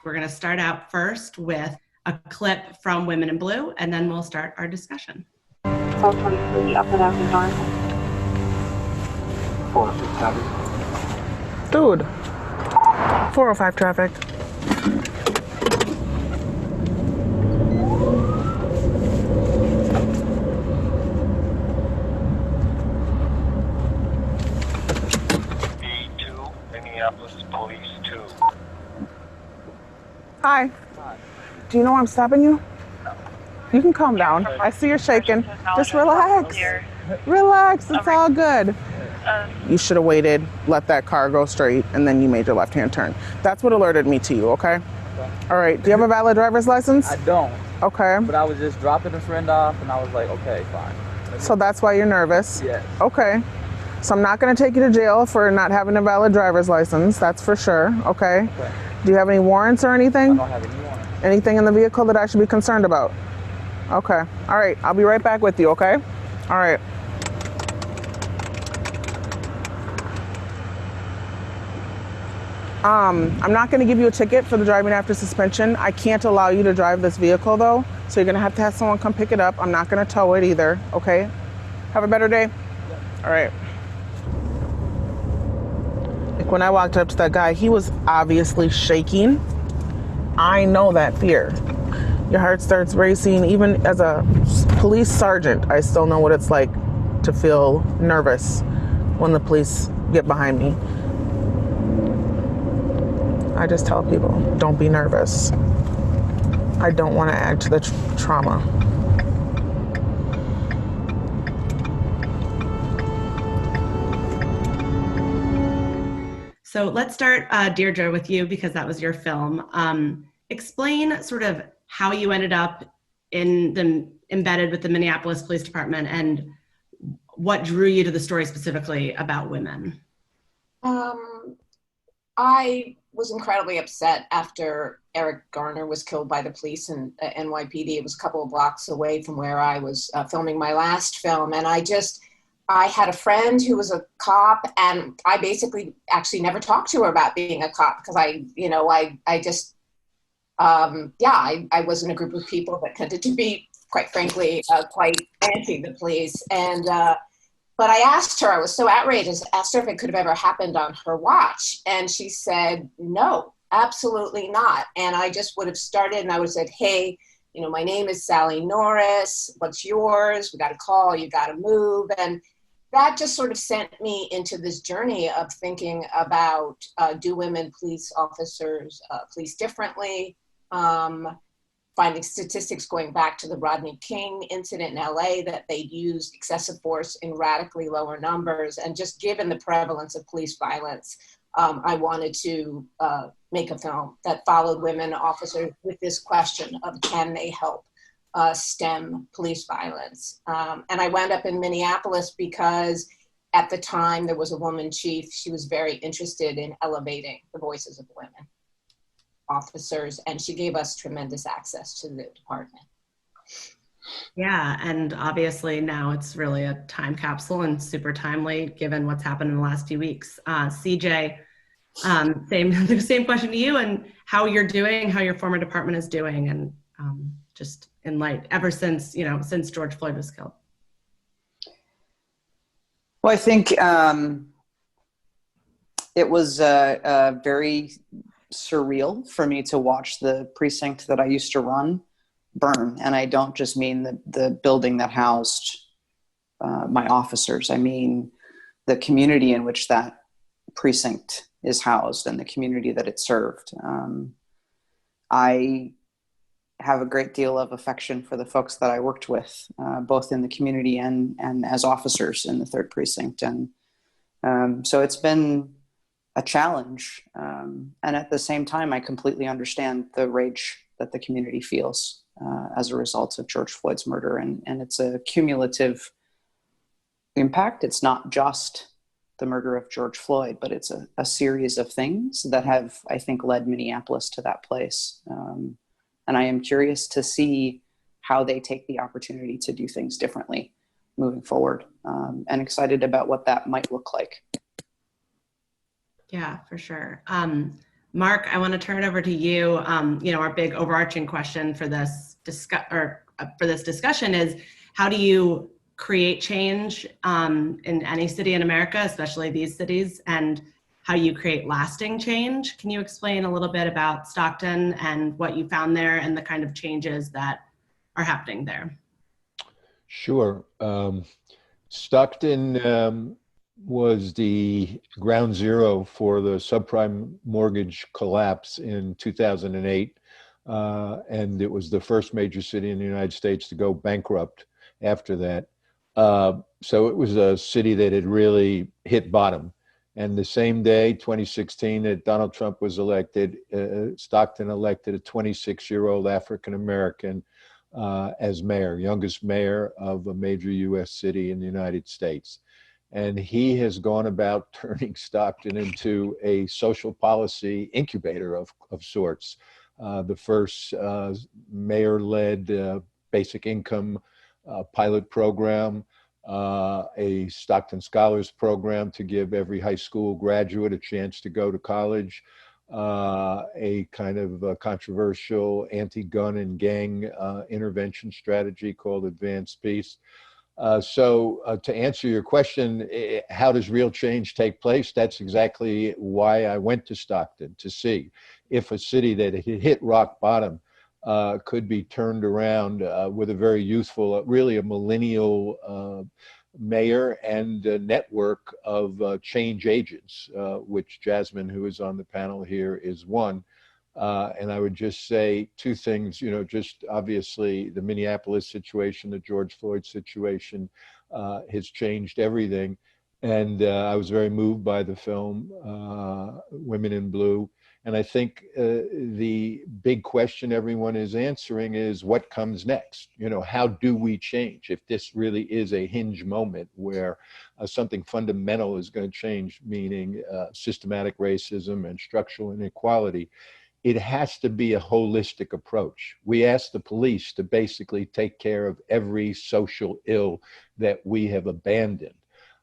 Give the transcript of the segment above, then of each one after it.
We're going to start out first with a clip from Women in Blue, and then we'll start our discussion. 423 up and out north. 407. Dude. 405 traffic. B2, Minneapolis Police 2. Hi. Do you know why I'm stopping you? You can calm down. I see you're shaking. Just relax. Relax. It's all good. You should have waited, let that car go straight, and then you made your left-hand turn. That's what alerted me to you, okay? All right. Do you have a valid driver's license? I don't. Okay. But I was just dropping a friend off, and I was like, okay, fine. So that's why you're nervous? Yes. Okay. So I'm not going to take you to jail for not having a valid driver's license. That's for sure. Okay. Okay. Do you have any warrants or anything? I don't have any warrants. Anything in the vehicle that I should be concerned about? Okay. All right. I'll be right back with you, okay? All right. I'm not going to give you a ticket for the driving after suspension. I can't allow you to drive this vehicle, though, so you're going to have someone come pick it up. I'm not going to tow it either, okay? Have a better day. Yeah. All right. Like when I walked up to that guy, he was obviously shaking. I know that fear. Your heart starts racing. Even as a police sergeant, I still know what it's like to feel nervous when the police get behind me. I just tell people, don't be nervous. I don't want to add to the trauma. So let's start, Deirdre, with you, because that was your film. Explain sort of how you ended up embedded with the Minneapolis Police Department and what drew you to the story specifically about women. I was incredibly upset after Eric Garner was killed by the police in NYPD. It was a couple of blocks away from where I was filming my last film. And I had a friend who was a cop, and I basically actually never talked to her about being a cop because I was in a group of people that tended to be, quite frankly, quite anti the police. And but I asked her, I was so outraged, I asked her if it could have ever happened on her watch. And she said, no, absolutely not. And I just would have started and I would have said, hey, my name is Sally Norris. What's yours? We got to call, you got to move. And that just sort of sent me into this journey of thinking about, do women police officers police differently? Finding statistics going back to the Rodney King incident in LA that they'd used excessive force in radically lower numbers. And just given the prevalence of police violence, I wanted to make a film that followed women officers with this question of can they help stem police violence. And I wound up in Minneapolis because at the time there was a woman chief. She was very interested in elevating the voices of women officers, and she gave us tremendous access to the department. Yeah, and obviously now it's really a time capsule and super timely given what's happened in the last few weeks. CJ, same question to you, and how you're doing, how your former department is doing, and just in light ever since since George Floyd was killed. Well, I think it was very surreal for me to watch the precinct that I used to run burn. And I don't just mean the building that housed my officers. I mean the community in which that precinct is housed and the community that it served. I have a great deal of affection for the folks that I worked with, both in the community and as officers in the 3rd Precinct. And so it's been a challenge. And at the same time, I completely understand the rage that the community feels as a result of George Floyd's murder. And it's a cumulative impact. It's not just the murder of George Floyd, but it's a series of things that have, I think, led Minneapolis to that place. And I am curious to see how they take the opportunity to do things differently moving forward, and excited about what that might look like. Yeah, for sure. Mark, I want to turn it over to you. Our big overarching question for this discussion is, how do you create change in any city in America, especially these cities, and how do you create lasting change? Can you explain a little bit about Stockton and what you found there and the kind of changes that are happening there? Sure. Stockton was the ground zero for the subprime mortgage collapse in 2008. And it was the first major city in the United States to go bankrupt after that. So it was a city that had really hit bottom. And the same day, 2016, that Donald Trump was elected, Stockton elected a 26-year-old African-American as mayor, youngest mayor of a major US city in the United States. And he has gone about turning Stockton into a social policy incubator of sorts. The first mayor-led basic income pilot program, a Stockton Scholars Program to give every high school graduate a chance to go to college, a kind of controversial anti-gun and gang intervention strategy called Advanced Peace. So to answer your question, how does real change take place? That's exactly why I went to Stockton, to see if a city that had hit rock bottom could be turned around with a very youthful, really a millennial mayor and a network of change agents, which Jasmine, who is on the panel here, is one. And I would just say two things, just obviously the Minneapolis situation, the George Floyd situation has changed everything. And I was very moved by the film, Women in Blue. And I think the big question everyone is answering is what comes next? How do we change? If this really is a hinge moment where something fundamental is going to change, meaning systematic racism and structural inequality, it has to be a holistic approach. We ask the police to basically take care of every social ill that we have abandoned.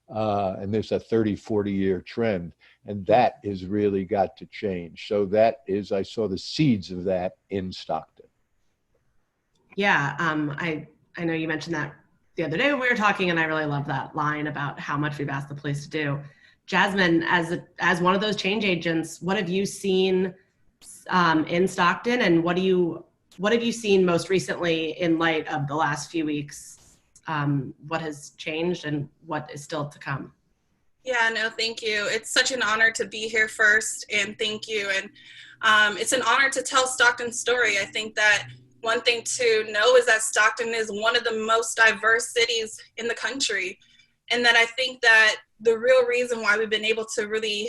And there's a 30, 40-year trend. And that has really got to change. So that is, I saw the seeds of that in Stockton. Yeah, I know you mentioned that the other day when we were talking, and I really love that line about how much we've asked the police to do. Jasmine, as one of those change agents, what have you seen in Stockton, and what have you seen most recently in light of the last few weeks? What has changed and what is still to come? Yeah, no, thank you. It's such an honor to be here first, and thank you. And it's an honor to tell Stockton's story. I think that one thing to know is that Stockton is one of the most diverse cities in the country. And that I think that the real reason why we've been able to really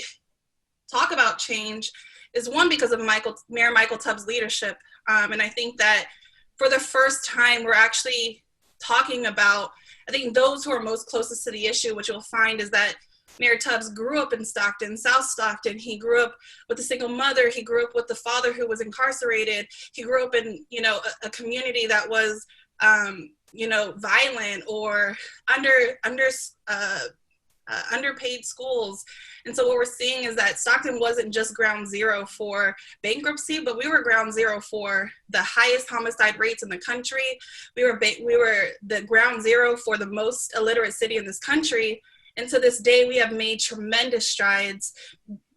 talk about change is, one, because of Mayor Michael Tubbs' leadership. And I think that for the first time, we're actually talking about, I think those who are most closest to the issue, what you'll find is that Mayor Tubbs grew up in Stockton, South Stockton. He grew up with a single mother. He grew up with the father who was incarcerated. He grew up in, a community that was, violent or underpaid schools. And so what we're seeing is that Stockton wasn't just ground zero for bankruptcy, but we were ground zero for the highest homicide rates in the country. We were the ground zero for the most illiterate city in this country. And to this day, we have made tremendous strides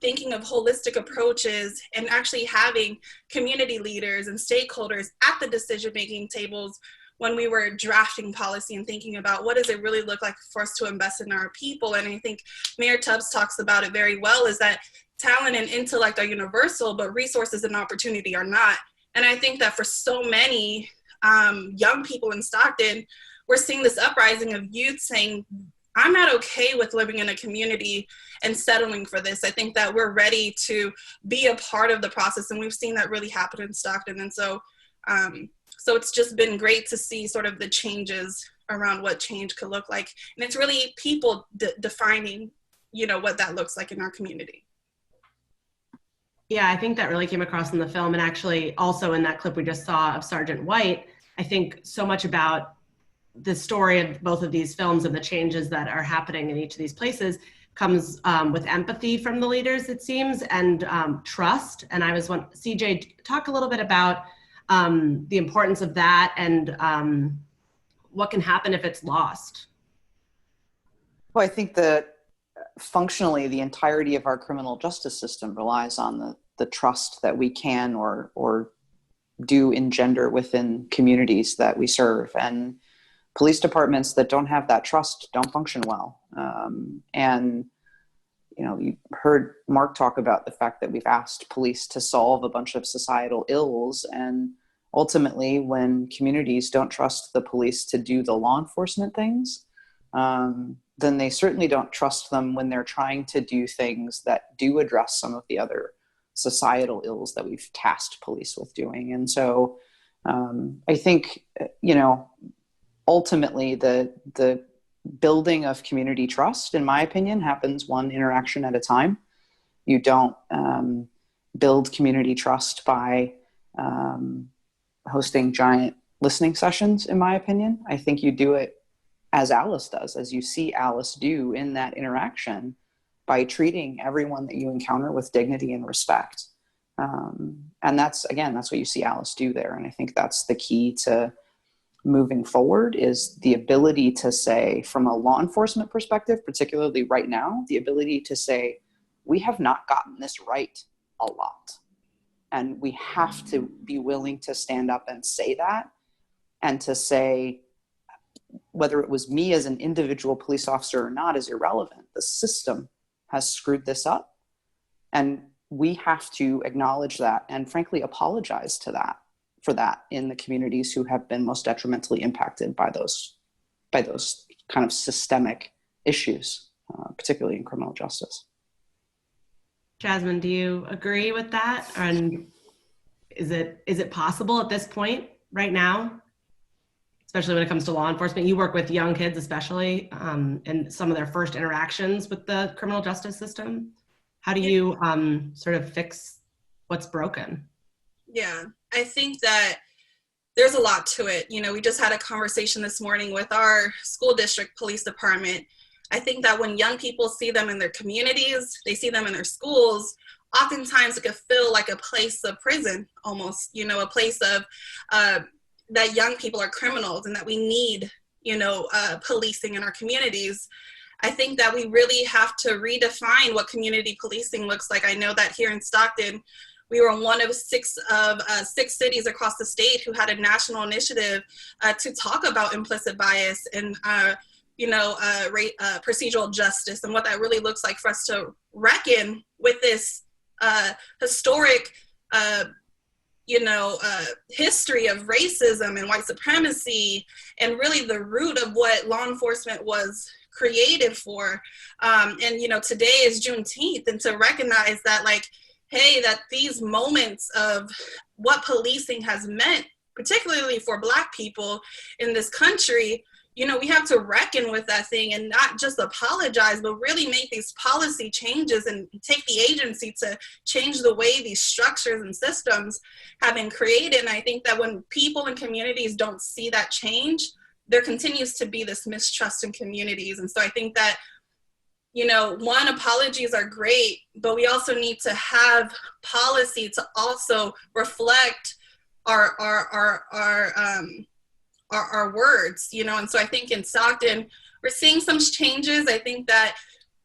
thinking of holistic approaches and actually having community leaders and stakeholders at the decision-making tables when we were drafting policy and thinking about what does it really look like for us to invest in our people. And I think Mayor Tubbs talks about it very well, is that talent and intellect are universal, but resources and opportunity are not. And I think that for so many young people in Stockton, we're seeing this uprising of youth saying, I'm not okay with living in a community and settling for this. I think that we're ready to be a part of the process. And we've seen that really happen in Stockton. And so it's just been great to see sort of the changes around what change could look like. And it's really people defining, what that looks like in our community. Yeah, I think that really came across in the film, and actually also in that clip we just saw of Sergeant White. I think so much about the story of both of these films and the changes that are happening in each of these places comes with empathy from the leaders, it seems, and trust. And I was CJ, talk a little bit about the importance of that and what can happen if it's lost. Well, I think that functionally the entirety of our criminal justice system relies on the trust that we can or do engender within communities that we serve. And police departments that don't have that trust don't function well. And, you know, you heard Mark talk about the fact that we've asked police to solve a bunch of societal ills. And ultimately, when communities don't trust the police to do the law enforcement things, then they certainly don't trust them when they're trying to do things that do address some of the other societal ills that we've tasked police with doing. And so I think, you know, ultimately the building of community trust, in my opinion, happens one interaction at a time. You don't build community trust by hosting giant listening sessions, in my opinion. I think you do it as Alice does, as you see Alice do in that interaction, by treating everyone that you encounter with dignity and respect. And that's what you see Alice do there. And I think that's the key to moving forward, is the ability to say, from a law enforcement perspective, particularly right now, the ability to say, we have not gotten this right a lot. And we have to be willing to stand up and say that, and to say, whether it was me as an individual police officer or not is irrelevant. The system has screwed this up, and we have to acknowledge that and frankly apologize for that in the communities who have been most detrimentally impacted by those kind of systemic issues, particularly in criminal justice. Jasmine, do you agree with that? And is it possible at this point right now, especially when it comes to law enforcement? You work with young kids, especially in some of their first interactions with the criminal justice system. How do you sort of fix what's broken? Yeah, I think that there's a lot to it. You know, we just had a conversation this morning with our school district police department. I think that when young people see them in their communities, they see them in their schools, oftentimes it can feel like a place of prison almost, you know, a place of that young people are criminals and that we need, you know, policing in our communities. I think that we really have to redefine what community policing looks like. I know that here in Stockton, we were one of six cities across the state who had a national initiative to talk about implicit bias and, procedural justice, and what that really looks like for us to reckon with this historic history of racism and white supremacy, and really the root of what law enforcement was created for. Today is Juneteenth, and to recognize that, like, hey, that these moments of what policing has meant, particularly for Black people in this country, you know, we have to reckon with that thing and not just apologize, but really make these policy changes and take the agency to change the way these structures and systems have been created. And I think that when people and communities don't see that change, there continues to be this mistrust in communities. And so I think that, you know, one, apologies are great, but we also need to have policy to also reflect our words, you know. And so I think in Stockton, we're seeing some changes. I think that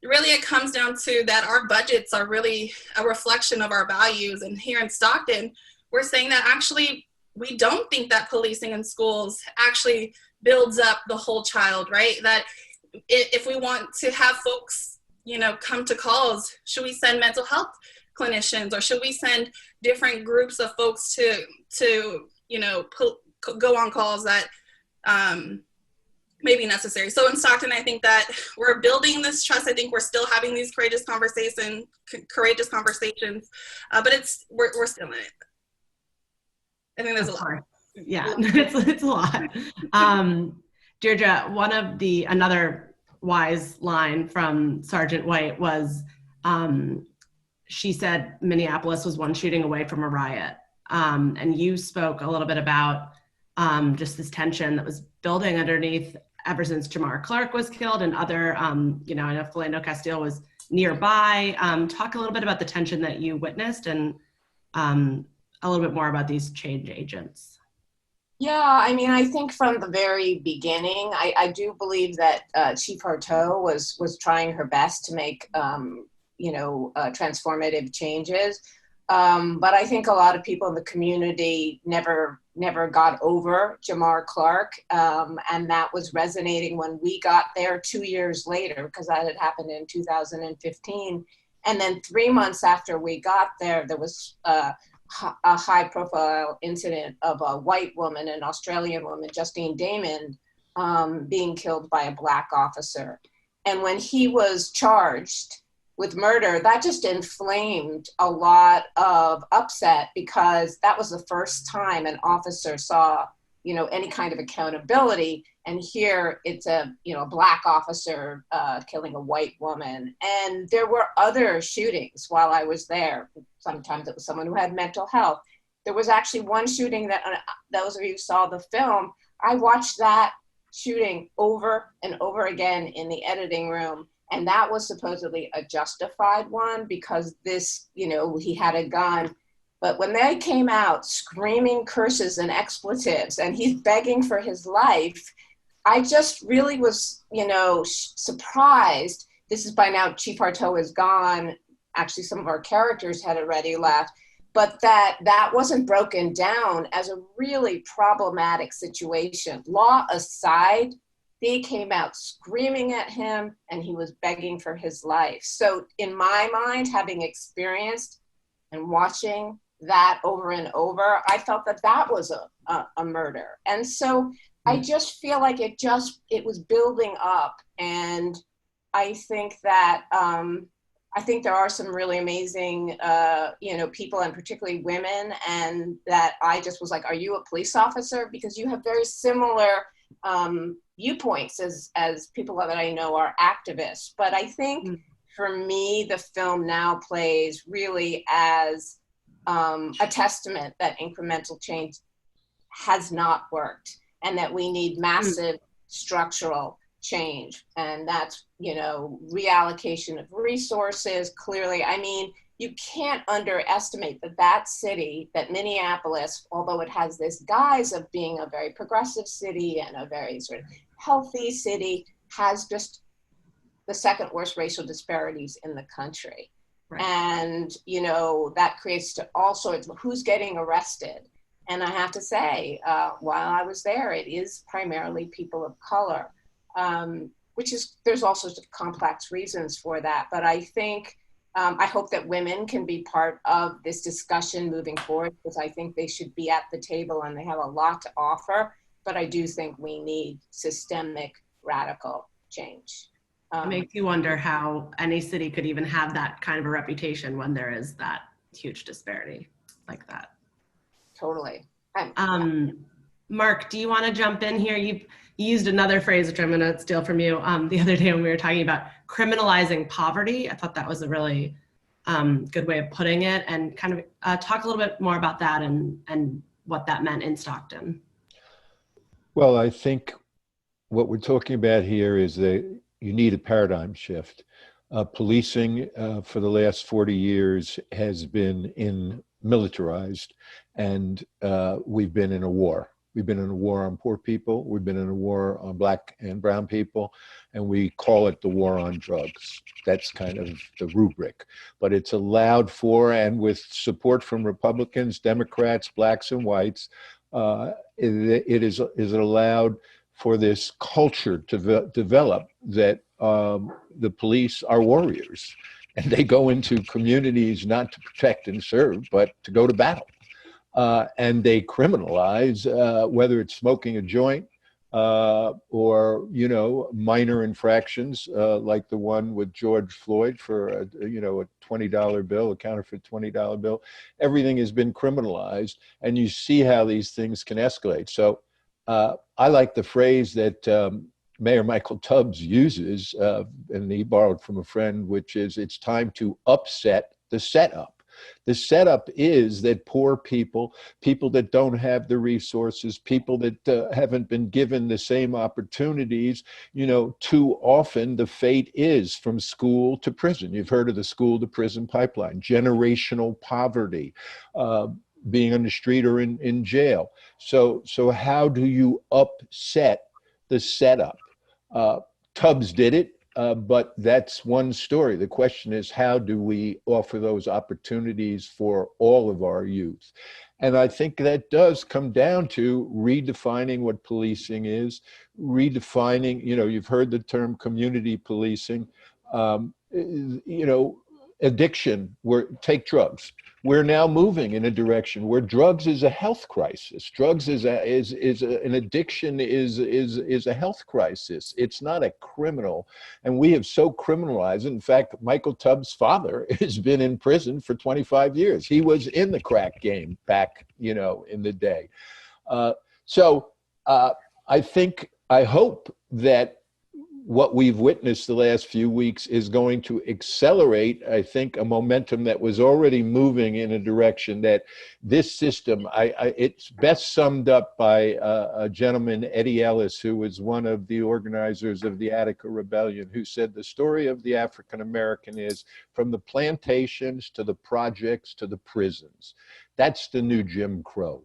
really it comes down to that our budgets are really a reflection of our values. And here in Stockton, we're saying that actually we don't think that policing in schools actually builds up the whole child, right? That if we want to have folks, you know, come to calls, should we send mental health clinicians, or should we send different groups of folks to you know, go on calls that may be necessary? So in Stockton, I think that we're building this trust. I think we're still having these courageous conversations, but we're still in it. I think there's a lot. Yeah, it's a lot. Deirdre, another wise line from Sergeant White was, she said Minneapolis was one shooting away from a riot. And you spoke a little bit about just this tension that was building underneath ever since Jamar Clark was killed and other, you know, I know Philando Castile was nearby. Talk a little bit about the tension that you witnessed and a little bit more about these change agents. Yeah, I mean, I think from the very beginning, I do believe that Chief Harteau was trying her best to make, you know, transformative changes. But I think a lot of people in the community never got over Jamar Clark. And that was resonating when we got there 2 years later, because that had happened in 2015. And then 3 months after we got there, there was a high profile incident of a white woman, an Australian woman, Justine Damon, being killed by a Black officer. And when he was charged with murder, that just inflamed a lot of upset, because that was the first time an officer saw, you know, any kind of accountability. And here it's a, you know, a Black officer killing a white woman. And there were other shootings while I was there. Sometimes it was someone who had mental health. There was actually one shooting that, those of you who saw the film, I watched that shooting over and over again in the editing room. And that was supposedly a justified one because this, you know, he had a gun. But when they came out screaming curses and expletives and he's begging for his life, I just really was, you know, surprised. This is by now Chief Harteau is gone. Actually, some of our characters had already left, but that wasn't broken down as a really problematic situation. Law aside, they came out screaming at him and he was begging for his life. So in my mind, having experienced and watching that over and over, I felt that that was a murder. And so I just feel like it was building up. And I think that, I think there are some really amazing, you know, people and particularly women. And that I just was like, are you a police officer? Because you have very similar viewpoints as people that I know are activists. But I think for me, the film now plays really as a testament that incremental change has not worked and that we need massive structural change. And that's, you know, reallocation of resources. Clearly, I mean, you can't underestimate that city, that Minneapolis, although it has this guise of being a very progressive city and a very sort of healthy city, has just the second worst racial disparities in the country. Right. And, you know, that creates all sorts of who's getting arrested. And I have to say, while I was there, it is primarily people of color, which is, there's all sorts of complex reasons for that. But I think, I hope that women can be part of this discussion moving forward, because I think they should be at the table and they have a lot to offer. But I do think we need systemic, radical change. It makes you wonder how any city could even have that kind of a reputation when there is that huge disparity like that. Totally. Mark, do you want to jump in here? You used another phrase, which I'm going to steal from you, the other day when we were talking about criminalizing poverty. I thought that was a really good way of putting it, and kind of talk a little bit more about that and what that meant in Stockton. Well, I think what we're talking about here is that you need a paradigm shift. Policing for the last 40 years has been militarized, and we've been in a war. We've been in a war on poor people. We've been in a war on Black and brown people, and we call it the war on drugs. That's kind of the rubric. But it's allowed for, and with support from Republicans, Democrats, Blacks, and whites, it is allowed for this culture to develop that the police are warriors, and they go into communities not to protect and serve, but to go to battle. And they criminalize whether it's smoking a joint or, you know, minor infractions like the one with George Floyd for a $20 bill, a counterfeit $20 bill. Everything has been criminalized, and you see how these things can escalate. So I like the phrase that Mayor Michael Tubbs uses, and he borrowed from a friend, which is, it's time to upset the setup. The setup is that poor people, people that don't have the resources, people that haven't been given the same opportunities, you know, too often the fate is from school to prison. You've heard of the school to prison pipeline, generational poverty, being on the street or in jail. So how do you upset the setup? Tubbs did it, but that's one story. The question is, how do we offer those opportunities for all of our youth? And I think that does come down to redefining what policing is, redefining, you know, you've heard the term community policing, you know, addiction, take drugs. We're now moving in a direction where drugs is a health crisis. Drugs is an addiction is a health crisis. It's not a criminal, and we have so criminalized. In fact, Michael Tubbs' father has been in prison for 25 years. He was in the crack game back, you know, in the day. I hope that what we've witnessed the last few weeks is going to accelerate, I think, a momentum that was already moving in a direction that this system, it's best summed up by a gentleman, Eddie Ellis, who was one of the organizers of the Attica Rebellion, who said the story of the African American is from the plantations to the projects to the prisons. That's the new Jim Crow.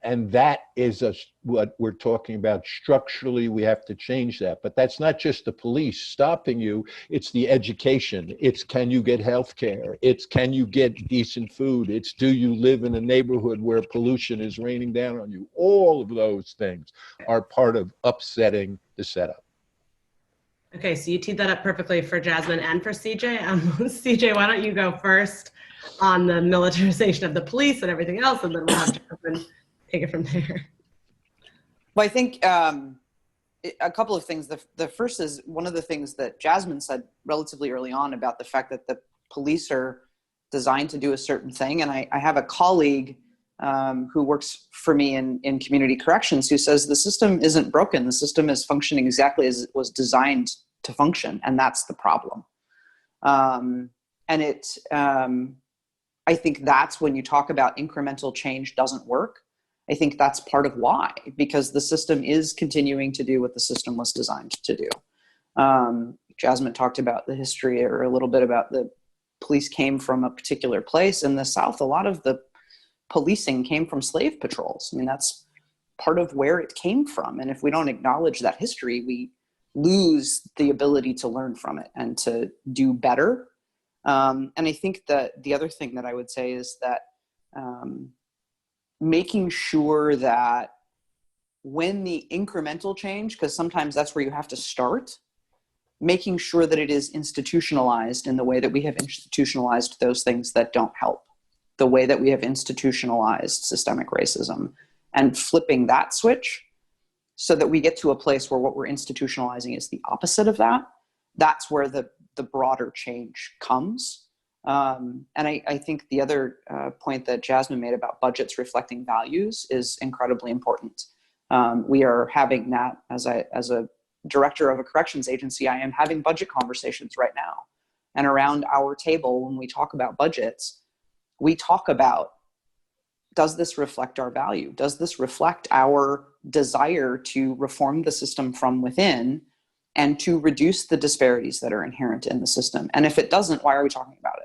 And that is what we're talking about. Structurally, we have to change that. But that's not just the police stopping you. It's the education. It's can you get health care? It's can you get decent food? It's do you live in a neighborhood where pollution is raining down on you? All of those things are part of upsetting the setup. Okay, so you teed that up perfectly for Jasmine and for CJ. CJ, why don't you go first on the militarization of the police and everything else, and then we'll have Jasmine take it from there. Well, I think a couple of things. The first is one of the things that Jasmine said relatively early on about the fact that the police are designed to do a certain thing. And I have a colleague who works for me in community corrections who says the system isn't broken. The system is functioning exactly as it was designed to function. And that's the problem. I think that's when you talk about incremental change doesn't work. I think that's part of why, because the system is continuing to do what the system was designed to do. Jasmine talked about the history or a little bit about the police came from a particular place. In the South, a lot of the policing came from slave patrols. I mean, that's part of where it came from. And if we don't acknowledge that history, we lose the ability to learn from it and to do better. And I think that the other thing that I would say is that making sure that when the incremental change, because sometimes that's where you have to start, making sure that it is institutionalized in the way that we have institutionalized those things that don't help, the way that we have institutionalized systemic racism, and flipping that switch so that we get to a place where what we're institutionalizing is the opposite of that. That's where the broader change comes. And I think the other point that Jasmine made about budgets reflecting values is incredibly important. We are having that as a director of a corrections agency. I am having budget conversations right now. And around our table, when we talk about budgets, we talk about, does this reflect our value? Does this reflect our desire to reform the system from within and to reduce the disparities that are inherent in the system? And if it doesn't, why are we talking about it?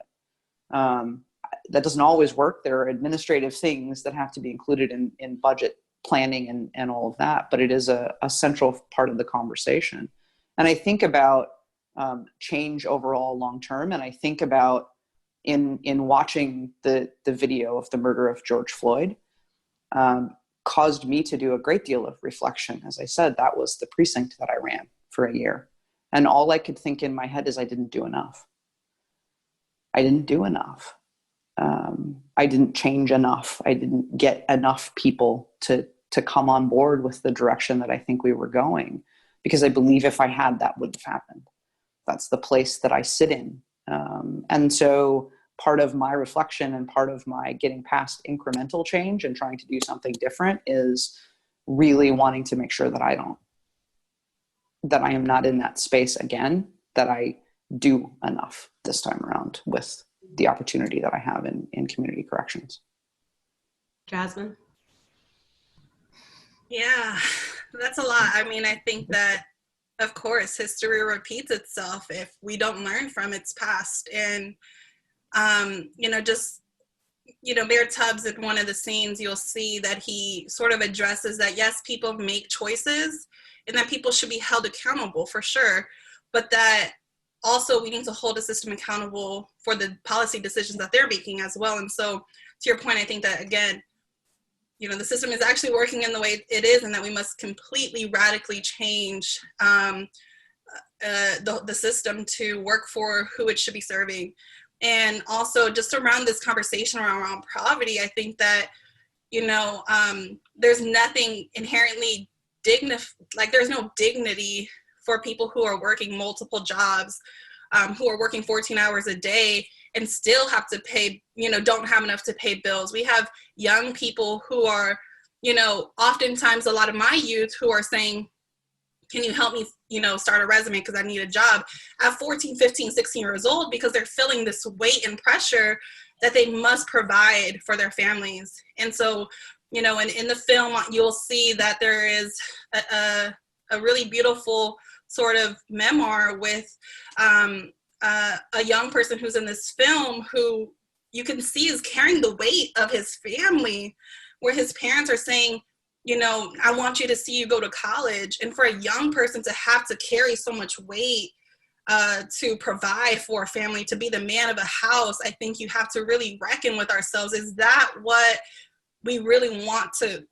That doesn't always work. There are administrative things that have to be included in budget planning and all of that, but it is a central part of the conversation. And I think about change overall long-term, and I think about in watching the video of the murder of George Floyd, caused me to do a great deal of reflection. As I said, that was the precinct that I ran for a year. And all I could think in my head is I didn't do enough. I didn't do enough. I didn't change enough. I didn't get enough people to come on board with the direction that I think we were going, because I believe if I had, that wouldn't have happened. That's the place that I sit in. And so part of my reflection and part of my getting past incremental change and trying to do something different is really wanting to make sure that I am not in that space again, that I do enough this time around with the opportunity that I have in community corrections. Jasmine? Yeah, that's a lot. I mean, I think that, of course, history repeats itself if we don't learn from its past. And, Mayor Tubbs, in one of the scenes, you'll see that he sort of addresses that, yes, people make choices and that people should be held accountable for sure, but that also we need to hold the system accountable for the policy decisions that they're making as well. And so to your point, I think that, again, the system is actually working in the way it is, and that we must completely radically change the system to work for who it should be serving. And also just around this conversation around poverty, I think that, there's nothing inherently there's no dignity for people who are working multiple jobs, who are working 14 hours a day and still have to pay, don't have enough to pay bills. We have young people who are, oftentimes a lot of my youth who are saying, can you help me, start a resume because I need a job at 14, 15, 16 years old, because they're feeling this weight and pressure that they must provide for their families. And so, and in the film, you'll see that there is a really beautiful sort of memoir with a young person who's in this film who you can see is carrying the weight of his family, where his parents are saying, I want you to see you go to college. And for a young person to have to carry so much weight to provide for a family, to be the man of a house, I think you have to really reckon with ourselves. Is that what we really want to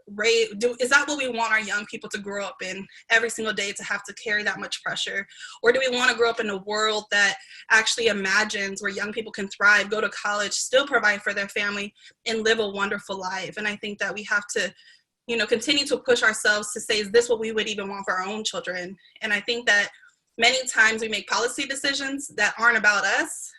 do? Is that what we want our young people to grow up in every single day, to have to carry that much pressure? Or do we want to grow up in a world that actually imagines where young people can thrive, go to college, still provide for their family, and live a wonderful life? And I think that we have to continue to push ourselves to say, is this what we would even want for our own children? And I think that many times we make policy decisions that aren't about us,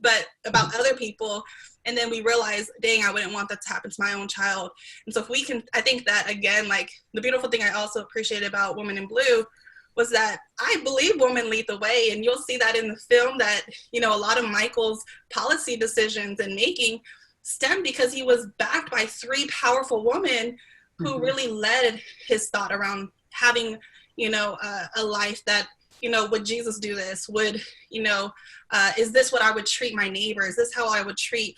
but about other people. And then we realize, dang, I wouldn't want that to happen to my own child. And so if we can, I think that, again, like the beautiful thing I also appreciated about Women in Blue was that I believe women lead the way. And you'll see that in the film that, a lot of Michael's policy decisions and making stem because he was backed by 3 powerful women who really led his thought around having, a life that, would Jesus do this? Would, is this what I would treat my neighbor? Is this how I would treat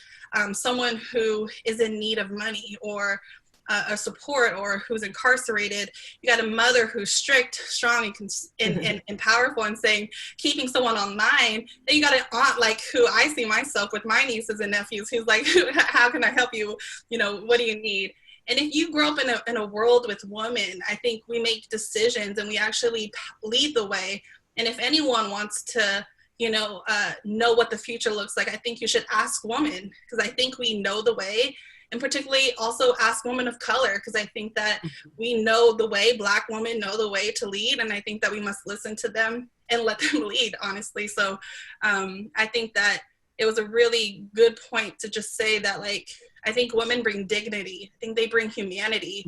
someone who is in need of money or a support, or who's incarcerated? You got a mother who's strict, strong, and powerful, and saying, keeping someone online. Then you got an aunt like who I see myself with my nieces and nephews, who's like, how can I help you? What do you need? And if you grow up in a world with women, I think we make decisions and we actually lead the way. And if anyone wants to, know what the future looks like, I think you should ask women, because I think we know the way. And particularly also ask women of color, because I think that we know the way, Black women know the way to lead. And I think that we must listen to them and let them lead, honestly. So I think that it was a really good point to just say that, like, I think women bring dignity. I think they bring humanity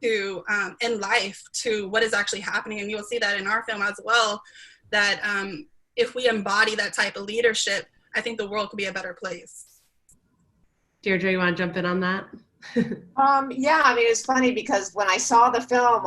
to in life to what is actually happening. And you'll see that in our film as well, that if we embody that type of leadership, I think the world could be a better place. Deirdre, you want to jump in on that? Yeah, I mean, it's funny because when I saw the film,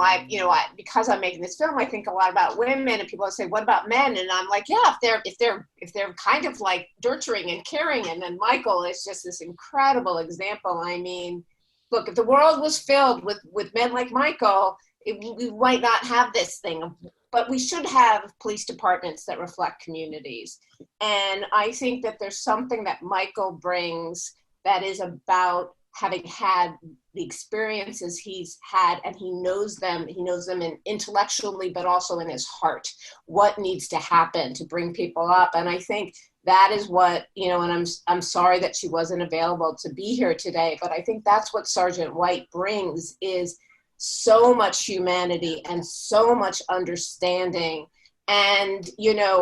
because I'm making this film, I think a lot about women, and people say, what about men? And I'm like, yeah, if they're kind of like nurturing and caring. And then Michael is just this incredible example. I mean, look, if the world was filled with men like Michael, we might not have this thing, but we should have police departments that reflect communities. And I think that there's something that Michael brings that is about having had the experiences he's had, and he knows them in intellectually, but also in his heart, what needs to happen to bring people up. And I think that is what, and I'm sorry that she wasn't available to be here today, but I think that's what Sergeant White brings, is so much humanity and so much understanding. And,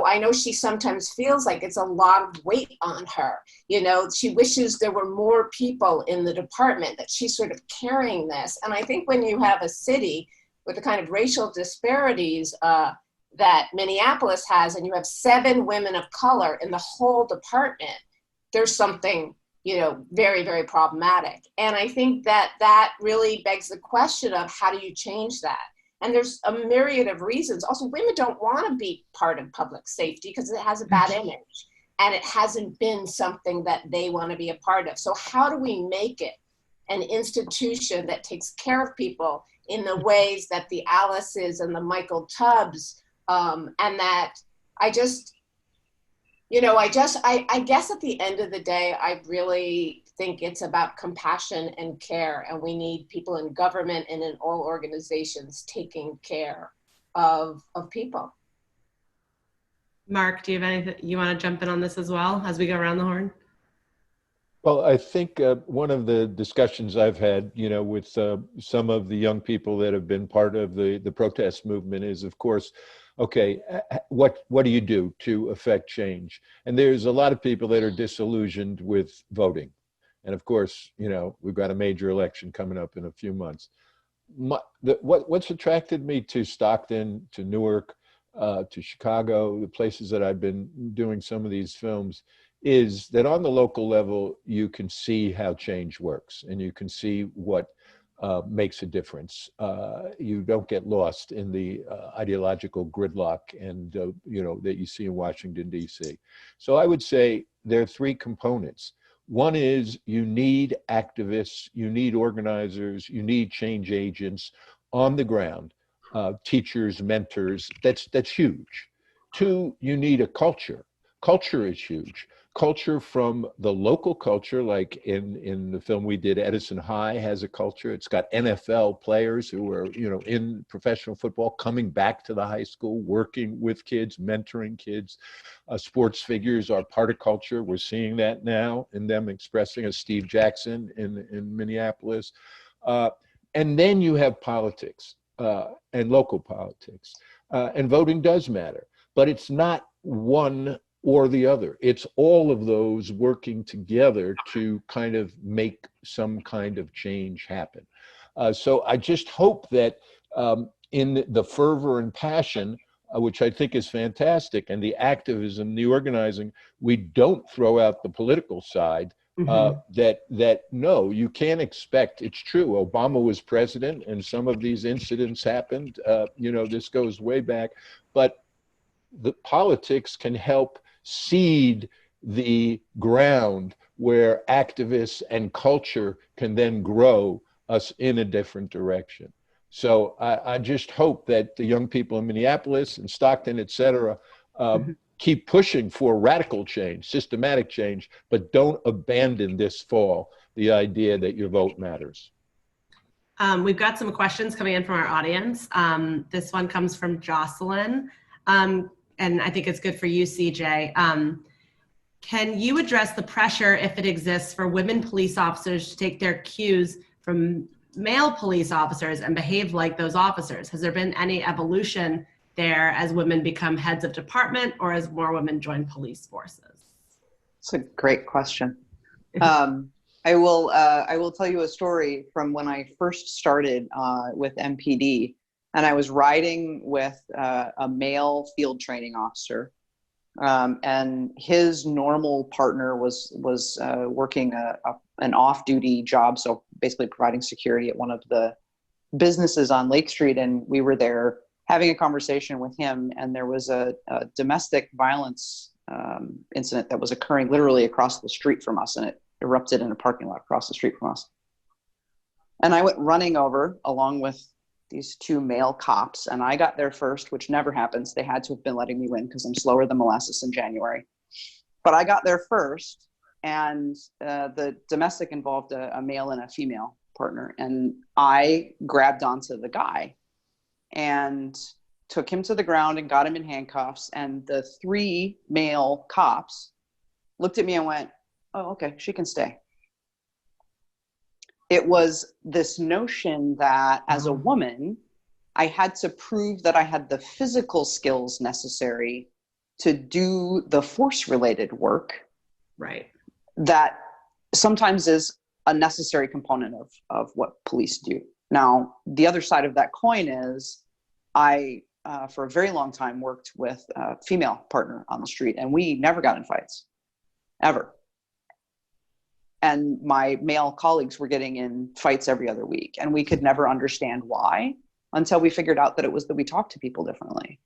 I know she sometimes feels like it's a lot of weight on her. She wishes there were more people in the department, that she's sort of carrying this. And I think when you have a city with the kind of racial disparities that Minneapolis has, and you have 7 women of color in the whole department, there's something, you know, very, very problematic. And I think that that really begs the question of how do you change that? And there's a myriad of reasons. Also, women don't want to be part of public safety because it has a bad image and it hasn't been something that they want to be a part of. So how do we make it an institution that takes care of people in the ways that the Alices and the Michael Tubbs, and that I just, you know, I guess at the end of the day, I really think it's about compassion and care, and we need people in government and in all organizations taking care of people. Mark, do you have anything you want to jump in on this as well as we go around the horn? Well, I think one of the discussions I've had, you know, with some of the young people that have been part of the protest movement is, of course, okay, what do you do to affect change? And there's a lot of people that are disillusioned with voting. And of course, you know, we've got a major election coming up in a few months. What's attracted me to Stockton, to Newark, to Chicago, the places that I've been doing some of these films, is that on the local level, you can see how change works and you can see what makes a difference. You don't get lost in the ideological gridlock and, you know, that you see in Washington, D.C. So I would say there are three components. One is you need activists, you need organizers, you need change agents on the ground, teachers, mentors. That's huge. Two, you need a culture. Culture is huge. Culture from the local culture, like in the film we did, Edison High has a culture. It's got NFL players who are, you know, in professional football coming back to the high school, working with kids, mentoring kids. Sports figures are part of culture. We're seeing that now in them expressing, as Steve Jackson in Minneapolis. And then you have politics and local politics. And voting does matter, but it's not one or the other. It's all of those working together to kind of make some kind of change happen. So I just hope that in the fervor and passion, which I think is fantastic, and the activism, the organizing, we don't throw out the political side. That no, you can't expect. It's true. Obama was president, and some of these incidents happened. You know, this goes way back, but the politics can help seed the ground where activists and culture can then grow us in a different direction. So I just hope that the young people in Minneapolis and Stockton, et cetera, keep pushing for radical change, systematic change, but don't abandon this fall the idea that your vote matters. We've got some questions coming in from our audience. This one comes from Jocelyn. And I think it's good for you, CJ. Can you address the pressure, if it exists, for women police officers to take their cues from male police officers and behave like those officers? Has there been any evolution there as women become heads of department or as more women join police forces? It's a great question. I will tell you a story from when I first started with MPD. And I was riding with a male field training officer, and his normal partner was working an off-duty job, so basically providing security at one of the businesses on Lake Street. And we were there having a conversation with him, and there was a domestic violence incident that was occurring literally across the street from us, and it erupted in a parking lot across the street from us. And I went running over along with these two male cops, and I got there first, which never happens. They had to have been letting me win because I'm slower than molasses in January. But I got there first, and the domestic involved a male and a female partner. And I grabbed onto the guy and took him to the ground and got him in handcuffs. And the three male cops looked at me and went, "Oh, okay, she can stay." It was this notion that as a woman, I had to prove that I had the physical skills necessary to do the force-related work. Right. That sometimes is a necessary component of what police do. Now, the other side of that coin is I, for a very long time, worked with a female partner on the street, and we never got in fights, ever. and my male colleagues were getting in fights every other week. And we could never understand why until we figured out that it was that we talked to people differently.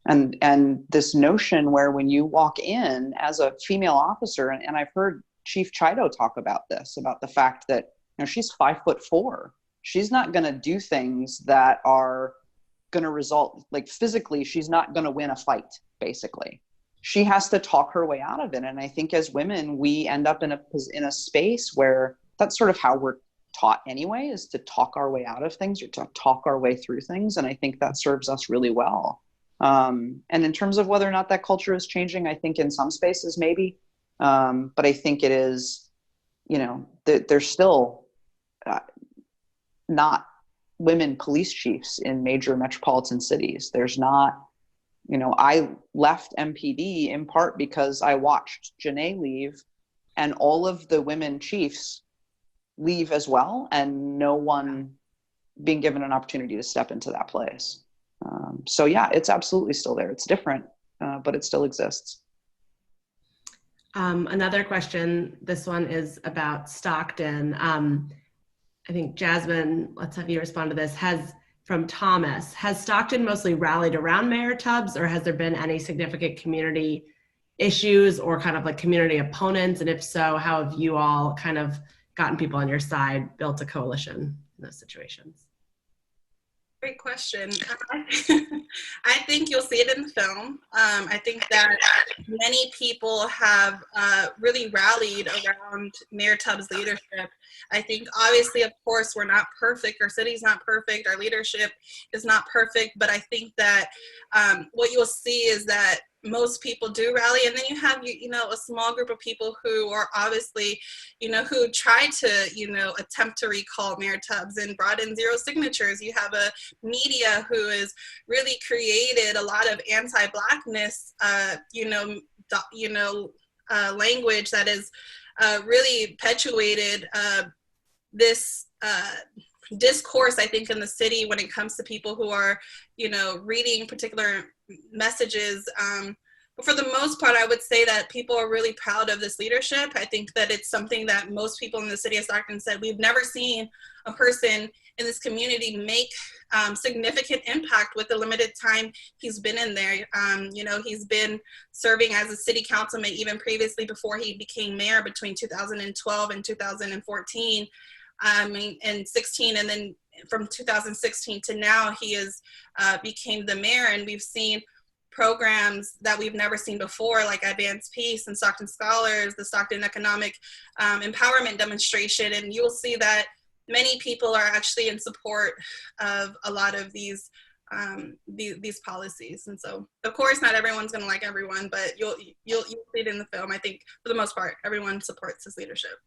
And this notion where when you walk in as a female officer, and I've heard Chief Chido talk about this, about the fact that, you know, she's 5'4". She's not going to do things that are going to result, like physically, she's not going to win a fight, basically. She has to talk her way out of it. And I think as women, we end up in a space where that's sort of how we're taught anyway, is to talk our way out of things or to talk our way through things. And I think that serves us really well. And in terms of whether or not that culture is changing, I think in some spaces, maybe. But I think it is, you know, there's still not women police chiefs in major metropolitan cities. There's not, you know, I left MPD in part because I watched Janae leave and all of the women chiefs leave as well, and no one being given an opportunity to step into that place. So yeah, it's absolutely still there. It's different, but it still exists. Another question, this one is about Stockton. I think Jasmine, let's have you respond to this, from Thomas, has Stockton mostly rallied around Mayor Tubbs, or has there been any significant community issues or kind of like community opponents? And if so, how have you all kind of gotten people on your side, built a coalition in those situations? Great question. I think you'll see it in the film. I think that many people have really rallied around Mayor Tubbs' leadership. I think obviously, of course, we're not perfect. Our city's not perfect. Our leadership is not perfect. But I think that what you'll see is that most people do rally, and then you have, you know, a small group of people who are obviously, you know, who tried to, you know, attempt to recall Mayor Tubbs and brought in 0 signatures. You have a media who has really created a lot of anti-Blackness, language that is really perpetuated this discourse, I think, in the city when it comes to people who are, you know, reading particular messages. But for the most part, I would say that people are really proud of this leadership. I think that it's something that most people in the city of Stockton said, we've never seen a person in this community make significant impact with the limited time he's been in there. You know, he's been serving as a city councilman even previously before he became mayor between 2012 and 2014. And 16, and then from 2016 to now, he has became the mayor, and we've seen programs that we've never seen before, like Advanced Peace and Stockton Scholars, the Stockton Economic Empowerment Demonstration, and you'll see that many people are actually in support of a lot of these policies. And so, of course, not everyone's going to like everyone, but you'll see it in the film. I think for the most part, everyone supports his leadership.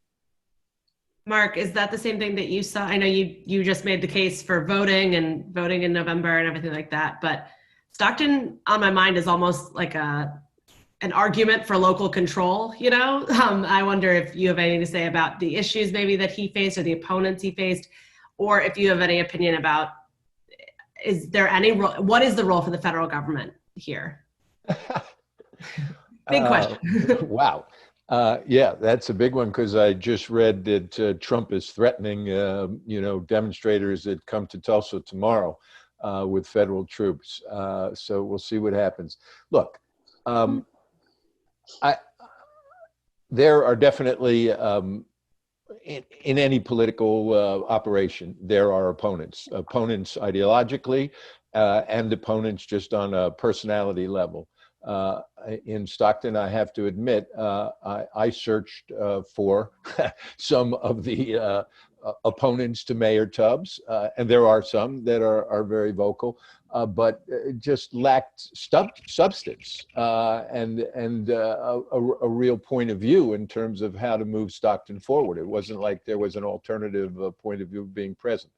Mark, is that the same thing that you saw? I know you just made the case for voting in November and everything like that, but Stockton, on my mind, is almost like an argument for local control, you know? I wonder if you have anything to say about the issues maybe that he faced or the opponents he faced, or if you have any opinion about, is there any role, what is the role for the federal government here? Big question. Wow. Yeah, that's a big one, because I just read that Trump is threatening, demonstrators that come to Tulsa tomorrow with federal troops. So we'll see what happens. Look, there are definitely, in any political operation, there are opponents ideologically and opponents just on a personality level. In Stockton, I have to admit, I searched for some of the opponents to Mayor Tubbs, and there are some that are very vocal, but just lacked substance and a real point of view in terms of how to move Stockton forward. It wasn't like there was an alternative point of view being present.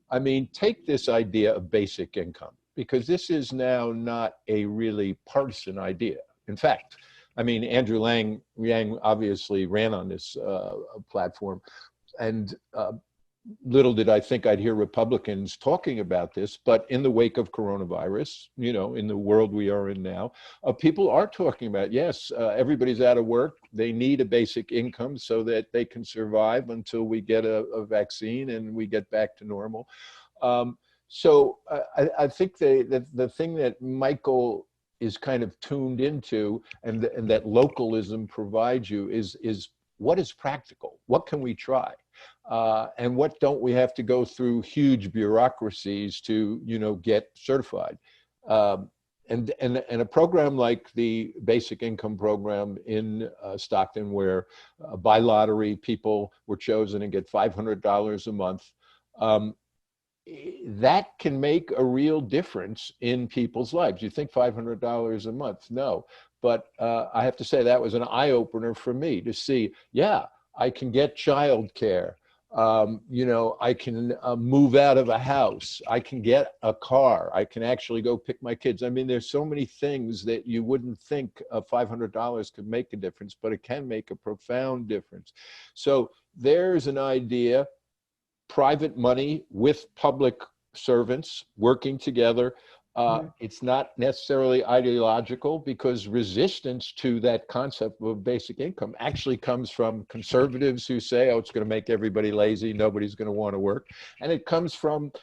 I mean, take this idea of basic income, because this is now not a really partisan idea. In fact, I mean, Andrew Yang obviously ran on this platform, and little did I think I'd hear Republicans talking about this, but in the wake of coronavirus, you know, in the world we are in now, people are talking about, yes, everybody's out of work. They need a basic income so that they can survive until we get a vaccine and we get back to normal. So I think the thing that Michael is kind of tuned into and that localism provides you is what is practical? What can we try? And what don't we have to go through huge bureaucracies to, you know, get certified? And a program like the basic income program in Stockton, where by lottery people were chosen and get $500 a month, that can make a real difference in people's lives. You think $500 a month? No. But I have to say that was an eye-opener for me to see, yeah, I can get childcare. You know, I can move out of a house. I can get a car. I can actually go pick my kids. I mean, there's so many things that you wouldn't think $500 could make a difference, but it can make a profound difference. So there's an idea, private money with public servants working together. It's not necessarily ideological, because resistance to that concept of basic income actually comes from conservatives who say, oh, it's going to make everybody lazy, nobody's going to want to work. And it comes from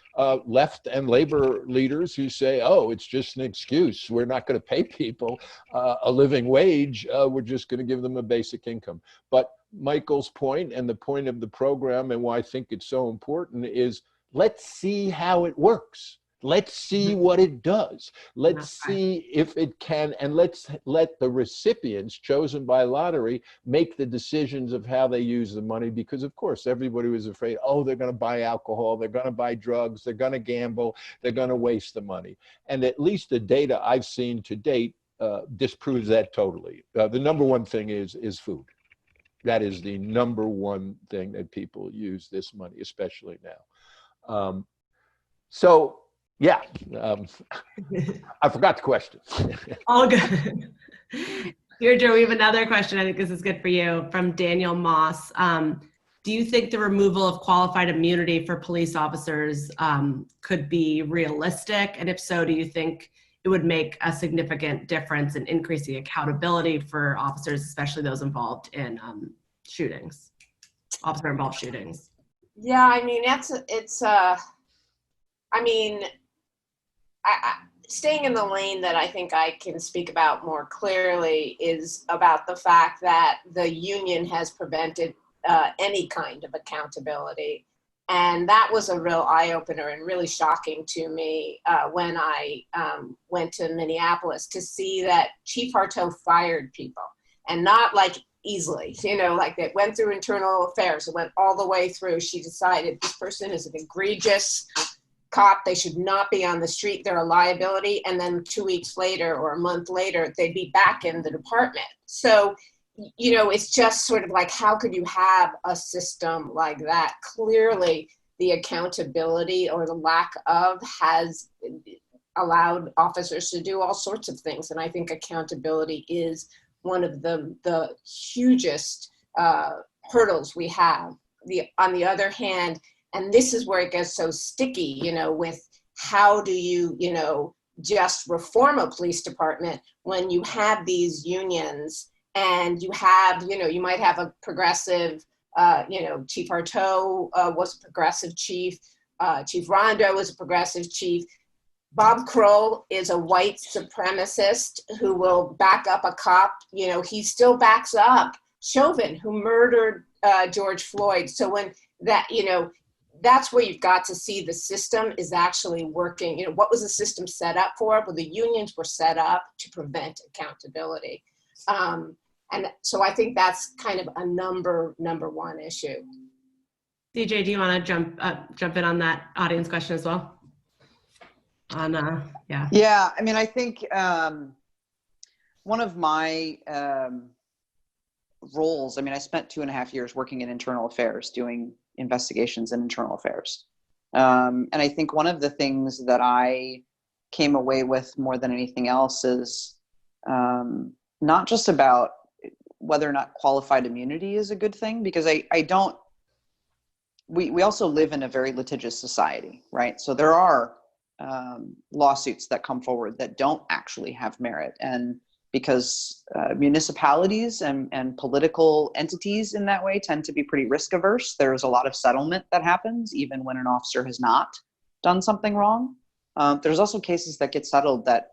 left and labor leaders who say, oh, it's just an excuse. We're not going to pay people a living wage. We're just going to give them a basic income. But Michael's point, and the point of the program, and why I think it's so important, is let's see how it works. Let's see what it does. Let's see if it can, and let's let the recipients chosen by lottery make the decisions of how they use the money, because of course everybody was afraid, oh, they're going to buy alcohol, they're going to buy drugs, they're going to gamble, they're going to waste the money. And at least the data I've seen to date disproves that totally. The number one thing is food. That is the number one thing that people use this money, especially now. So yeah, I forgot the question. All good. Deirdre, we have another question. I think this is good for you, from Daniel Moss. Do you think the removal of qualified immunity for police officers could be realistic? And if so, do you think it would make a significant difference in increasing accountability for officers, especially those involved in shootings, officer-involved shootings? Yeah, I mean, staying in the lane that I think I can speak about more clearly is about the fact that the union has prevented any kind of accountability. And that was a real eye-opener and really shocking to me when I went to Minneapolis, to see that Chief Harteau fired people, and not like easily, you know, like it went through internal affairs. It went all the way through. She decided this person is an egregious cop. They should not be on the street. They're a liability. And then 2 weeks later or a month later, they'd be back in the department. So, you know, it's just sort of like, how could you have a system like that? Clearly, the accountability or the lack of has allowed officers to do all sorts of things. And I think accountability is one of the hugest hurdles we have. On the other hand, and this is where it gets so sticky, you know, with how do you, you know, just reform a police department when you have these unions and you have, you know, you might have a progressive, you know, Chief Harteau was a progressive chief, Chief Rondo was a progressive chief. Bob Kroll is a white supremacist who will back up a cop. You know, he still backs up Chauvin, who murdered George Floyd. So when that, you know, that's where you've got to see the system is actually working. You know, what was the system set up for? Well, the unions were set up to prevent accountability. And so I think that's kind of a number one issue. DJ, do you want to jump in on that audience question as well? Yeah, I mean, I think one of my roles, I mean, I spent 2.5 years working in internal affairs, doing investigations in internal affairs. And I think one of the things that I came away with more than anything else is not just about whether or not qualified immunity is a good thing, because I don't we also live in a very litigious society, right? So there are lawsuits that come forward that don't actually have merit. And because municipalities and political entities in that way tend to be pretty risk averse, there's a lot of settlement that happens even when an officer has not done something wrong. There's also cases that get settled that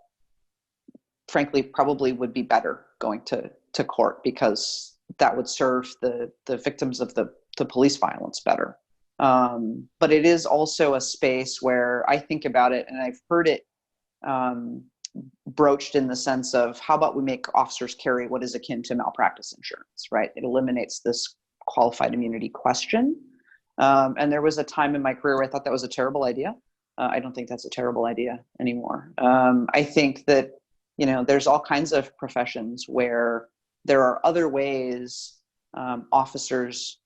frankly probably would be better going to court, because that would serve the victims of the police violence better. But it is also a space where I think about it, and I've heard it broached in the sense of, how about we make officers carry what is akin to malpractice insurance, right? It eliminates this qualified immunity question. And there was a time in my career where I thought that was a terrible idea. I don't think that's a terrible idea anymore. I think that, you know, there's all kinds of professions where there are other ways officers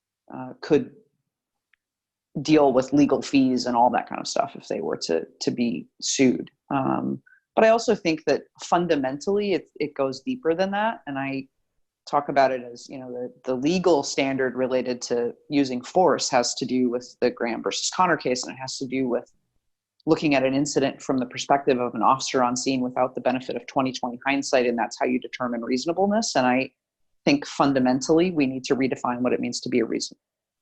could deal with legal fees and all that kind of stuff if they were to be sued. But I also think that fundamentally it goes deeper than that. And I talk about it as, you know, the legal standard related to using force has to do with the Graham versus Connor case, and it has to do with looking at an incident from the perspective of an officer on scene without the benefit of 20/20 hindsight, and that's how you determine reasonableness. And I think fundamentally we need to redefine what it means to be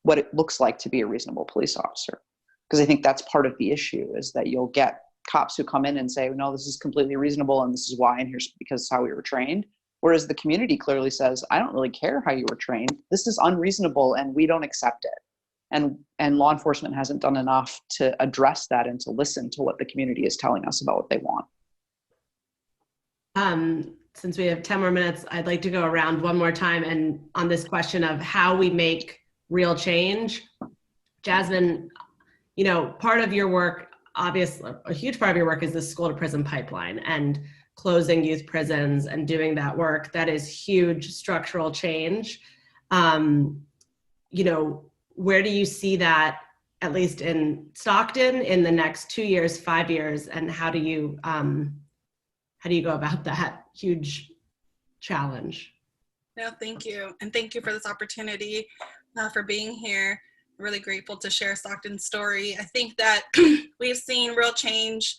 what it looks like to be a reasonable police officer. Because I think that's part of the issue, is that you'll get cops who come in and say, no, this is completely reasonable and this is why, and here's because it's how we were trained. Whereas the community clearly says, I don't really care how you were trained. This is unreasonable and we don't accept it. And law enforcement hasn't done enough to address that and to listen to what the community is telling us about what they want. Since we have 10 more minutes, I'd like to go around one more time and on this question of how we make real change. Jasmine, you know, part of your work, obviously a huge part of your work, is the school to prison pipeline and closing youth prisons and doing that work. That is huge structural change. You know, where do you see that, at least in Stockton, in the next 2 years, 5 years, and how do you go about that huge challenge? No, thank you. And thank you for this opportunity, for being here. Really grateful to share Stockton's story. I think that we've seen real change.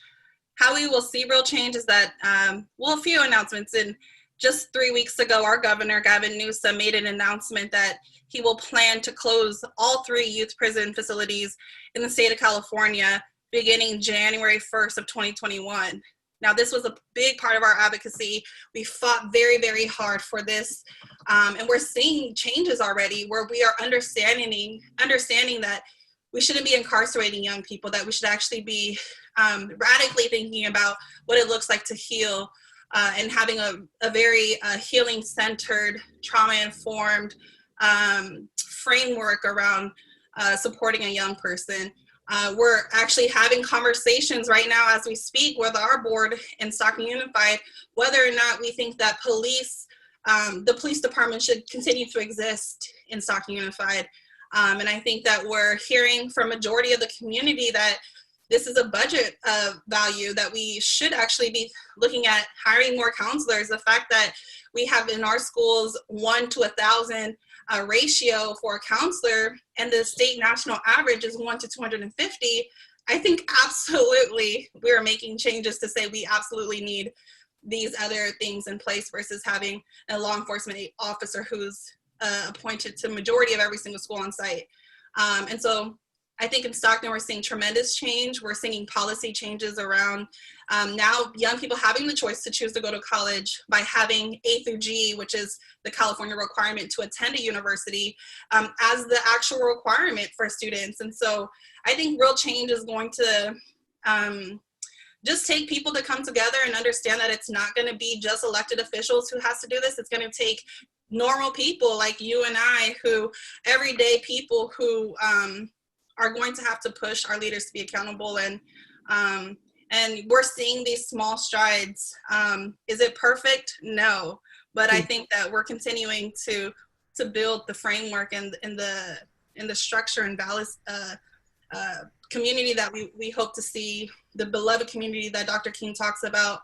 How we will see real change is that, a few announcements. And just 3 weeks ago, our governor, Gavin Newsom, made an announcement that he will plan to close all 3 youth prison facilities in the state of California beginning January 1st of 2021. Now, this was a big part of our advocacy. We fought very, very hard for this. And we're seeing changes already where we are understanding that we shouldn't be incarcerating young people, that we should actually be radically thinking about what it looks like to heal, and having a very healing-centered, trauma-informed framework around supporting a young person. We're actually having conversations right now as we speak with our board in Stockton Unified, whether or not we think that the police department should continue to exist in Stockton Unified. And I think that we're hearing from majority of the community that this is a budget value, that we should actually be looking at hiring more counselors. The fact that we have in our schools 1 to 1,000 ratio for a counselor, and the state national average is 1 to 250, I think absolutely we're making changes to say we absolutely need these other things in place versus having a law enforcement officer who's appointed to majority of every single school on site. And so I think in Stockton, we're seeing tremendous change. We're seeing policy changes around now young people having the choice to choose to go to college by having A through G, which is the California requirement to attend a university, as the actual requirement for students. And so I think real change is going to just take people to come together and understand that it's not going to be just elected officials who has to do this. It's going to take normal people like you and I, who everyday people who are going to have to push our leaders to be accountable. And we're seeing these small strides. Is it perfect? No, but I think that we're continuing to build the framework and the structure and balanced community that we hope to see, the beloved community that Dr. King talks about.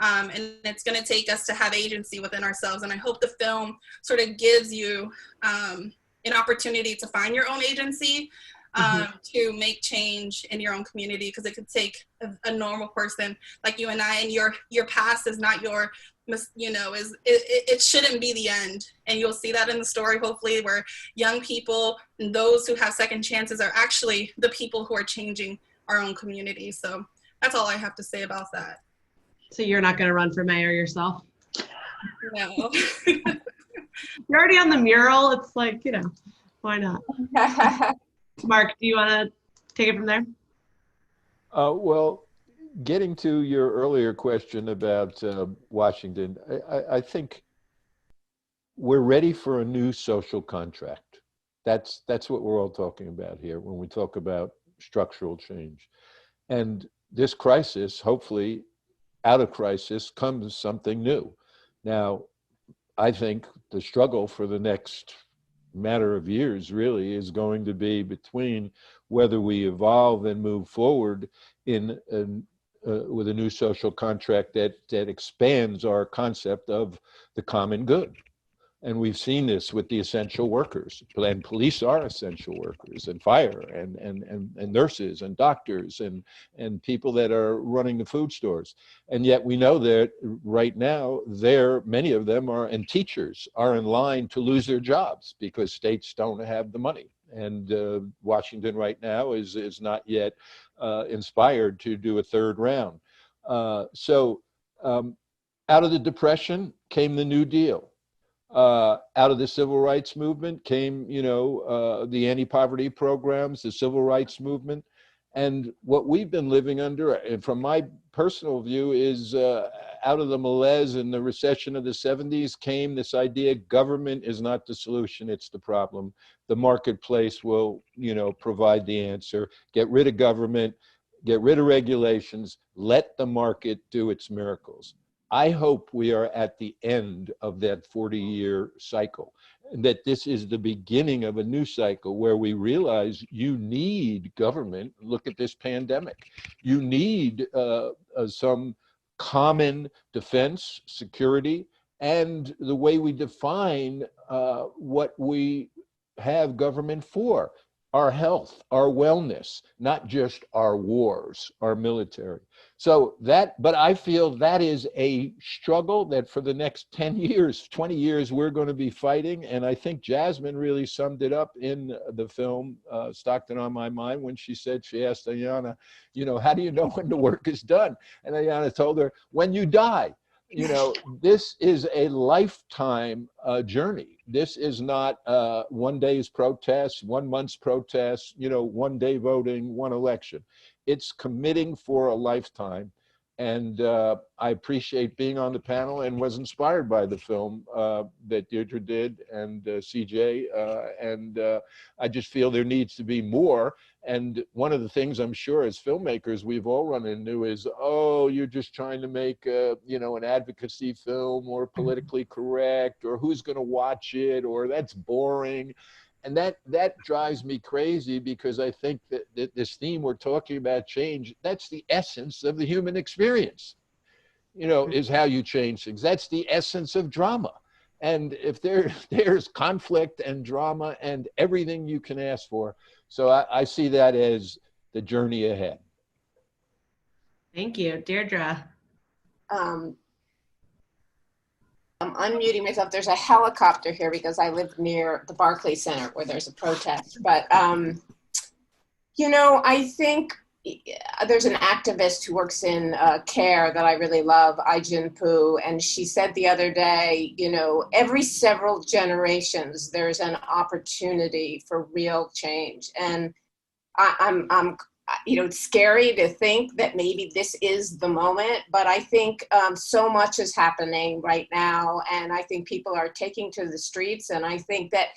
And it's going to take us to have agency within ourselves. And I hope the film sort of gives you an opportunity to find your own agency. to make change in your own community, because it could take a normal person like you and I, and your past is not your, you know, it shouldn't be the end. And you'll see that in the story, hopefully, where young people and those who have second chances are actually the people who are changing our own community. So that's all I have to say about that. So you're not going to run for mayor yourself? No. You're already on the mural. It's like, you know, why not? Mark, do you want to take it from there? Well, getting to your earlier question about Washington, I think we're ready for a new social contract. That's what we're all talking about here when we talk about structural change. And this crisis, hopefully, out of crisis comes something new. Now, I think the struggle for the next matter of years really is going to be between whether we evolve and move forward with a new social contract that expands our concept of the common good. And we've seen this with the essential workers, and police are essential workers, and fire, and nurses, and doctors, and people that are running the food stores. And yet we know that right now, many of them are, and teachers are in line to lose their jobs because states don't have the money. And Washington right now is not yet inspired to do a third round. So out of the Depression came the New Deal. Out of the civil rights movement came, the anti-poverty programs, the civil rights movement. And what we've been living under, and from my personal view, is out of the malaise and the recession of the 70s came this idea: government is not the solution, it's the problem. The marketplace will, provide the answer. Get rid of government, get rid of regulations, let the market do its miracles. I hope we are at the end of that 40-year cycle, and that this is the beginning of a new cycle where we realize you need government. Look at this pandemic. You need some common defense, security, and the way we define what we have government for: our health, our wellness, not just our wars, our military. So but I feel that is a struggle that for the next 10 years, 20 years, we're going to be fighting. And I think Jasmine really summed it up in the film, Stockton on My Mind, when she asked Ayanna, how do you know when the work is done? And Ayanna told her, when you die. This is a lifetime journey. This is not 1 day's protest, 1 month's protest, 1 day voting, 1 election. It's committing for a lifetime. And I appreciate being on the panel and was inspired by the film that Deirdre did and CJ. And I just feel there needs to be more. And one of the things I'm sure as filmmakers we've all run into is, oh, you're just trying to make an advocacy film, or politically correct, or who's going to watch it, or that's boring. And that drives me crazy, because I think that this theme we're talking about, change, that's the essence of the human experience, is how you change things. That's the essence of drama. And if there's conflict and drama and everything you can ask for. So I see that as the journey ahead. Thank you. Deirdre. I'm unmuting myself. There's a helicopter here because I live near the Barclays Center where there's a protest. But, I think there's an activist who works in care that I really love, Ai-Jin Poo, and she said the other day, every several generations, there's an opportunity for real change. And I'm it's scary to think that maybe this is the moment, but I think so much is happening right now. And I think people are taking to the streets. And I think that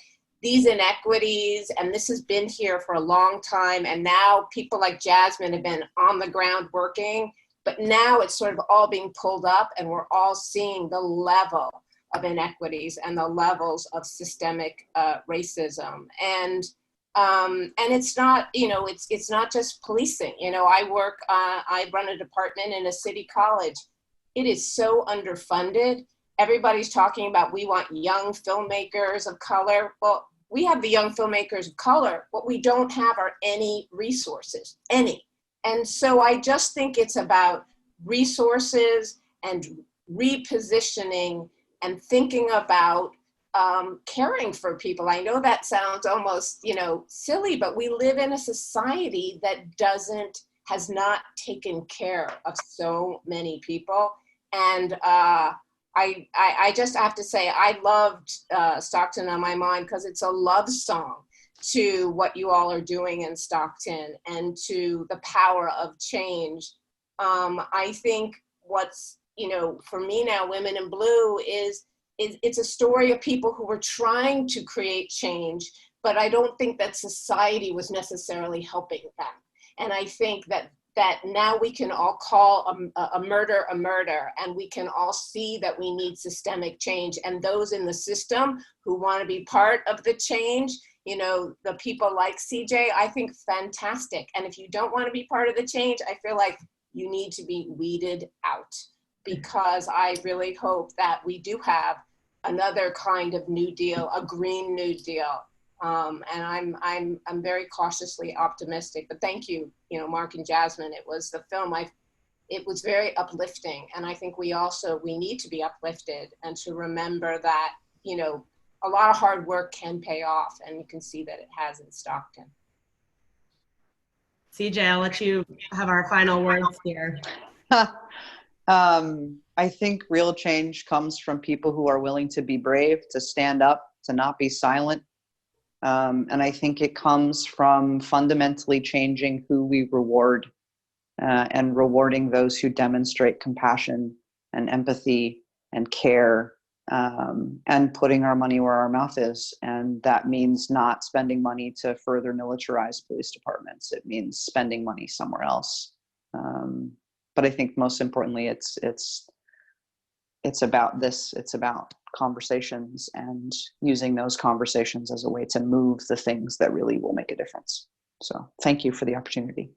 these inequities, and this has been here for a long time, and now people like Jasmine have been on the ground working, but now it's sort of all being pulled up, and we're all seeing the level of inequities and the levels of systemic racism. And it's not, it's not just policing. I run a department in a city college. It is so underfunded. Everybody's talking about, we want young filmmakers of color. Well, we have the young filmmakers of color. What we don't have are any resources, any. And so I just think it's about resources and repositioning and thinking about caring for people. I know that sounds almost, silly, but we live in a society that has not taken care of so many people. And I just have to say, I loved Stockton on My Mind because it's a love song to what you all are doing in Stockton and to the power of change. I think what's, for me now, Women in Blue it's a story of people who were trying to create change, but I don't think that society was necessarily helping them. And I think that now we can all call a murder a murder, and we can all see that we need systemic change. And those in the system who want to be part of the change, the people like CJ, I think fantastic. And if you don't want to be part of the change, I feel like you need to be weeded out, because I really hope that we do have another kind of New Deal, a Green New Deal. And I'm very cautiously optimistic, but thank you, Mark and Jasmine. It was the film, it was very uplifting. And I think we need to be uplifted and to remember that, a lot of hard work can pay off, and you can see that it has in Stockton. CJ, I'll let you have our final words here. I think real change comes from people who are willing to be brave, to stand up, to not be silent. And I think it comes from fundamentally changing who we reward and rewarding those who demonstrate compassion and empathy and care, and putting our money where our mouth is. And that means not spending money to further militarize police departments. It means spending money somewhere else. But I think most importantly, it's about this. It's about conversations and using those conversations as a way to move the things that really will make a difference. So thank you for the opportunity.